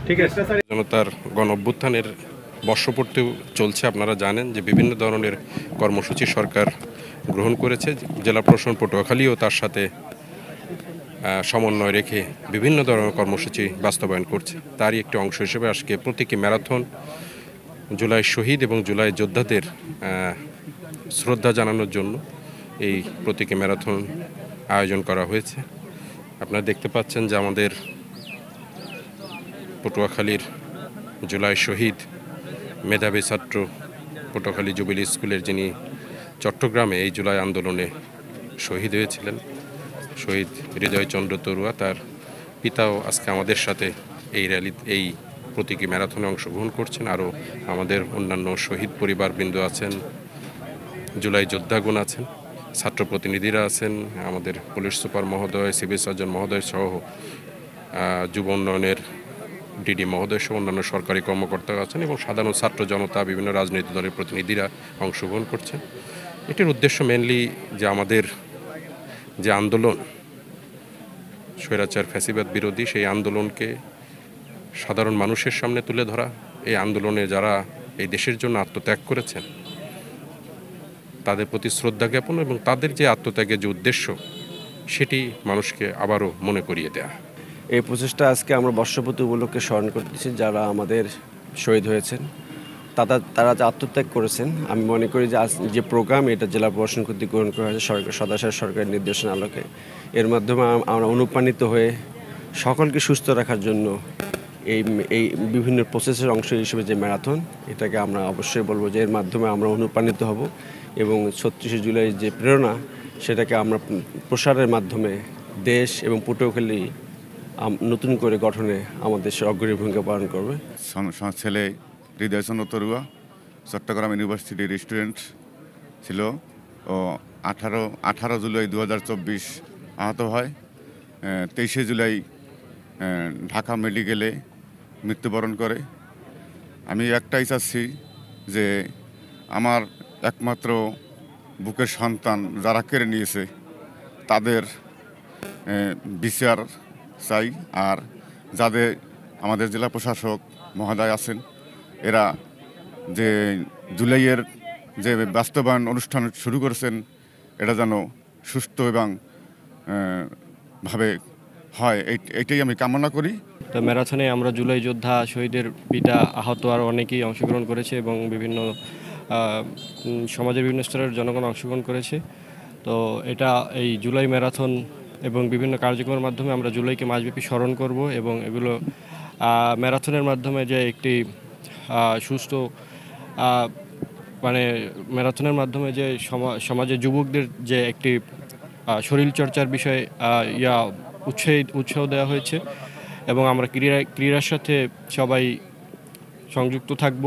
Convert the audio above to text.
ঠিক আছে। জনতার গণ অভ্যুত্থানের বর্ষপূর্তি চলছে। আপনারা জানেন যে বিভিন্ন ধরনের কর্মসূচি সরকার গ্রহণ করেছে। জেলা প্রশাসন পটুয়াখালীও তার সাথে সমন্বয় রেখে বিভিন্ন ধরনের কর্মসূচি বাস্তবায়ন করছে। তারই একটি অংশ হিসেবে আজকে প্রতীকী ম্যারাথন জুলাই শহীদ এবং জুলাই যোদ্ধাদের শ্রদ্ধা জানানোর জন্য এই প্রতীকী ম্যারাথন আয়োজন করা হয়েছে। আপনারা দেখতে পাচ্ছেন যে আমাদের পটুয়াখালীর জুলাই শহীদ মেধাবী ছাত্র পটুয়াখালী জুবিলি স্কুলের, যিনি চট্টগ্রামে এই জুলাই আন্দোলনে শহীদ হয়েছিলেন, শহীদ হৃদয়চন্দ্র তরুয়া, তার পিতাও আজকে আমাদের সাথে এই প্রতীকী ম্যারাথনে অংশগ্রহণ করছেন। আরও আমাদের অন্যান্য শহীদ পরিবারবৃন্দ আছেন, জুলাই যোদ্ধাগণ আছেন, ছাত্র প্রতিনিধিরা আছেন, আমাদের পুলিশ সুপার মহোদয়, সিভিল সার্জন মহোদয় সহ যুব উন্নয়নের ডিডি মহোদয় সহ অন্যান্য সরকারি কর্মকর্তারা আছেন এবং সাধারণ ছাত্র জনতা, বিভিন্ন রাজনৈতিক দলের প্রতিনিধিরা অংশগ্রহণ করছেন। এটির উদ্দেশ্য মেনলি যে আমাদের যে আন্দোলন স্বৈরাচার ফ্যাসিবাদ বিরোধী, সেই আন্দোলনকে সাধারণ মানুষের সামনে তুলে ধরা, এই আন্দোলনে যারা এই দেশের জন্য আত্মত্যাগ করেছেন তাদের প্রতি শ্রদ্ধা জ্ঞাপন এবং তাদের যে আত্মত্যাগের যে উদ্দেশ্য সেটি মানুষকে আবারও মনে করিয়ে দেয়া। এই প্রচেষ্টা আজকে আমরা বর্ষপূর্তি উপলক্ষে স্মরণ করতেছি যারা আমাদের শহীদ হয়েছেন, তারা যে আত্মত্যাগ করেছেন। আমি মনে করি যে আজ যে প্রোগ্রাম এটা জেলা প্রশাসন কর্তৃক গ্রহণ করা হয়েছে সদাশয় সরকারের নির্দেশনা আলোকে, এর মাধ্যমে আমরা অনুপ্রাণিত হয়ে সকলকে সুস্থ রাখার জন্য এই বিভিন্ন প্রসেসের অংশ হিসেবে যে ম্যারাথন, এটাকে আমরা অবশ্যই বলবো যে এর মাধ্যমে আমরা অনুপ্রাণিত হব এবং ৩৬শে জুলাই যে প্রেরণা সেটাকে আমরা প্রসারের মাধ্যমে দেশ এবং পটুয়াখালী নতুন করে গঠনে আমাদের অগ্রণী ভূমিকা পালন করবে। ছেলে হৃদয়চন্দ্র তরুয়া চট্টগ্রাম ইউনিভার্সিটির স্টুডেন্ট ছিল ও 18 জুলাই 2024 আহত হয়। 23শে জুলাই ঢাকা মেডিকেলে মৃত্যুবরণ করে। আমি একটাই চাচ্ছি যে আমার একমাত্র বুকের সন্তান যারা কেড়ে নিয়েছে তাদের বিচার চাই। আর যাদের আমাদের জেলা প্রশাসক মহোদয় আছেন, এরা যে জুলাইয়ের যে বাস্তবায়ন অনুষ্ঠান শুরু করেছেন এটা যেন সুস্থ এবং ভাবে হয়, এইটাই আমি কামনা করি। তো ম্যারাথনে আমরা জুলাই যোদ্ধা শহীদের পিতা আহত আর অনেকেই অংশগ্রহণ করেছে এবং বিভিন্ন সমাজের বিভিন্ন স্তরের জনগণ অংশগ্রহণ করেছে। তো এই জুলাই ম্যারাথন এবং বিভিন্ন কার্যক্রমের মাধ্যমে আমরা জুলাইকে মাসব্যাপী স্মরণ করব এবং এগুলো ম্যারাথনের মাধ্যমে যে একটি সুস্থ ম্যারাথনের মাধ্যমে যে সমাজের যুবকদের যে একটি শরীরচর্চার বিষয়ে উৎসাহ দেওয়া হয়েছে এবং আমরা ক্রীড়ার সাথে সবাই সংযুক্ত থাকব।